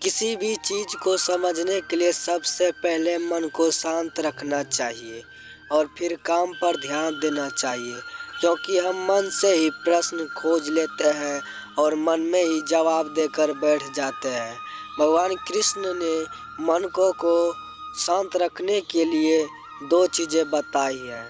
किसी भी चीज़ को समझने के लिए सबसे पहले मन को शांत रखना चाहिए और फिर काम पर ध्यान देना चाहिए, क्योंकि हम मन से ही प्रश्न खोज लेते हैं और मन में ही जवाब देकर बैठ जाते हैं। भगवान कृष्ण ने मन को शांत रखने के लिए दो चीज़ें बताई हैं।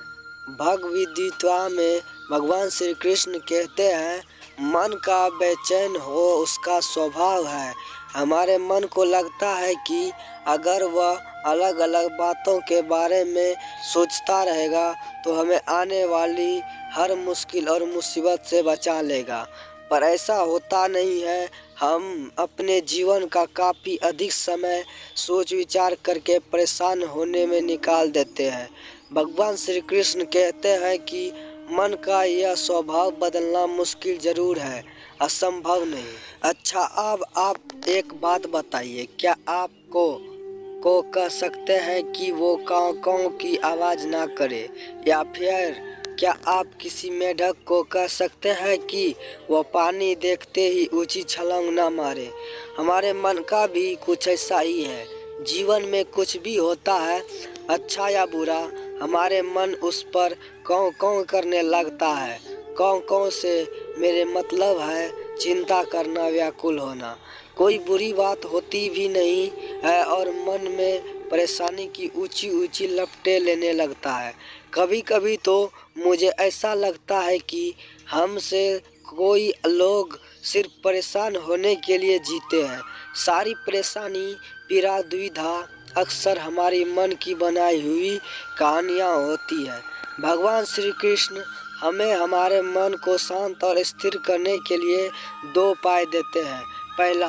भगवद गीता में भगवान श्री कृष्ण कहते हैं, मन का बेचैन हो उसका स्वभाव है। हमारे मन को लगता है कि अगर वह अलग अलग बातों के बारे में सोचता रहेगा तो हमें आने वाली हर मुश्किल और मुसीबत से बचा लेगा, पर ऐसा होता नहीं है। हम अपने जीवन का काफ़ी अधिक समय सोच विचार करके परेशान होने में निकाल देते हैं। भगवान श्री कृष्ण कहते हैं कि मन का यह स्वभाव बदलना मुश्किल जरूर है, असंभव नहीं। अच्छा, अब आप एक बात बताइए, क्या आपको कह सकते हैं कि वो काँव काँव की आवाज़ ना करे, या फिर क्या आप किसी मेढक को कह सकते हैं कि वह पानी देखते ही ऊंची छलांग ना मारे? हमारे मन का भी कुछ ऐसा ही है। जीवन में कुछ भी होता है, अच्छा या बुरा, हमारे मन उस पर कौं कौं करने लगता है। कौं कौं से मेरे मतलब है चिंता करना, व्याकुल होना। कोई बुरी बात होती भी नहीं है और मन में परेशानी की ऊंची ऊंची लपटें लेने लगता है। कभी कभी तो मुझे ऐसा लगता है कि हमसे कोई लोग सिर्फ परेशान होने के लिए जीते हैं। सारी परेशानी, पीड़ा, दुविधा अक्सर हमारी मन की बनाई हुई कहानियाँ होती है। भगवान श्री कृष्ण हमें हमारे मन को शांत और स्थिर करने के लिए दो उपाय देते हैं। पहला,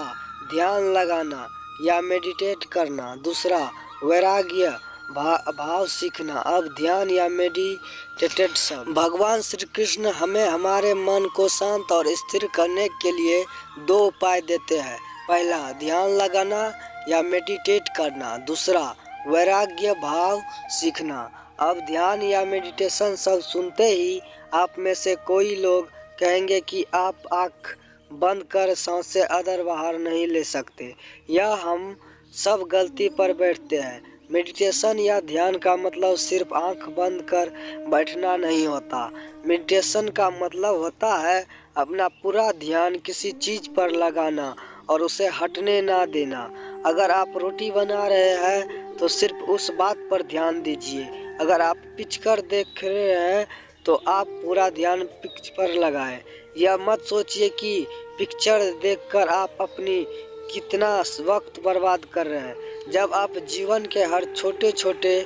ध्यान लगाना या मेडिटेट करना। दूसरा, वैराग्य भाव सीखना। अब ध्यान या मेडिटेशन। भगवान श्री कृष्ण हमें हमारे मन को शांत और स्थिर करने के लिए दो उपाय देते हैं। पहला, ध्यान लगाना या मेडिटेट करना। दूसरा, वैराग्य भाव सीखना। अब ध्यान या मेडिटेशन शब्द सुनते ही आप में से कोई लोग कहेंगे कि आप आँख बंद कर सांसें अंदर बाहर नहीं ले सकते, या हम सब गलती पर बैठते हैं। मेडिटेशन या ध्यान का मतलब सिर्फ आँख बंद कर बैठना नहीं होता। मेडिटेशन का मतलब होता है अपना पूरा ध्यान किसी चीज़ पर लगाना और उसे हटने ना देना। अगर आप रोटी बना रहे हैं तो सिर्फ उस बात पर ध्यान दीजिए। अगर आप पिक्चर देख रहे हैं तो आप पूरा ध्यान पिक्चर पर लगाएं। यह मत सोचिए कि पिक्चर देखकर आप अपनी कितना वक्त बर्बाद कर रहे हैं। जब आप जीवन के हर छोटे छोटे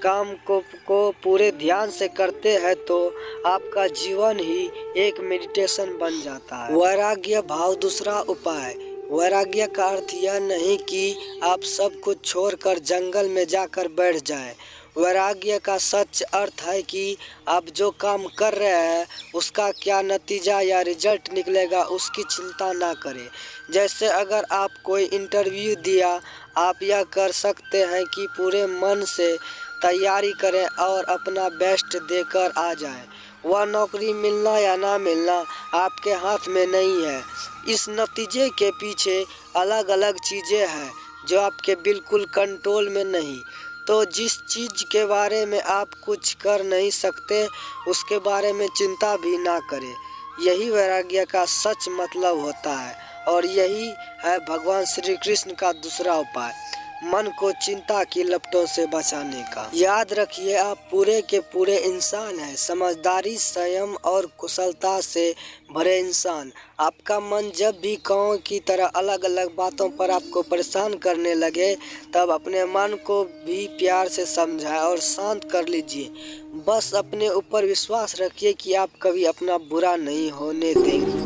काम को पूरे ध्यान से करते हैं तो आपका जीवन ही एक मेडिटेशन बन जाता है। वैराग्य भाव दूसरा उपाय। वैराग्य का अर्थ यह नहीं कि आप सब कुछ छोड़कर जंगल में जाकर बैठ जाएं। वैराग्य का सच अर्थ है कि आप जो काम कर रहे हैं उसका क्या नतीजा या रिजल्ट निकलेगा उसकी चिंता ना करें। जैसे अगर आप कोई इंटरव्यू दिया, आप यह कर सकते हैं कि पूरे मन से तैयारी करें और अपना बेस्ट देकर आ जाएं। वह नौकरी मिलना या ना मिलना आपके हाथ में नहीं है। इस नतीजे के पीछे अलग अलग चीज़ें हैं जो आपके बिल्कुल कंट्रोल में नहीं। तो जिस चीज़ के बारे में आप कुछ कर नहीं सकते उसके बारे में चिंता भी ना करें। यही वैराग्य का सच मतलब होता है, और यही है भगवान श्री कृष्ण का दूसरा उपाय, मन को चिंता की लपटों से बचाने का। याद रखिए, आप पूरे के पूरे इंसान हैं, समझदारी, संयम और कुशलता से भरे इंसान। आपका मन जब भी काँव की तरह अलग अलग बातों पर आपको परेशान करने लगे, तब अपने मन को भी प्यार से समझाएं और शांत कर लीजिए। बस अपने ऊपर विश्वास रखिए कि आप कभी अपना बुरा नहीं होने देंगे।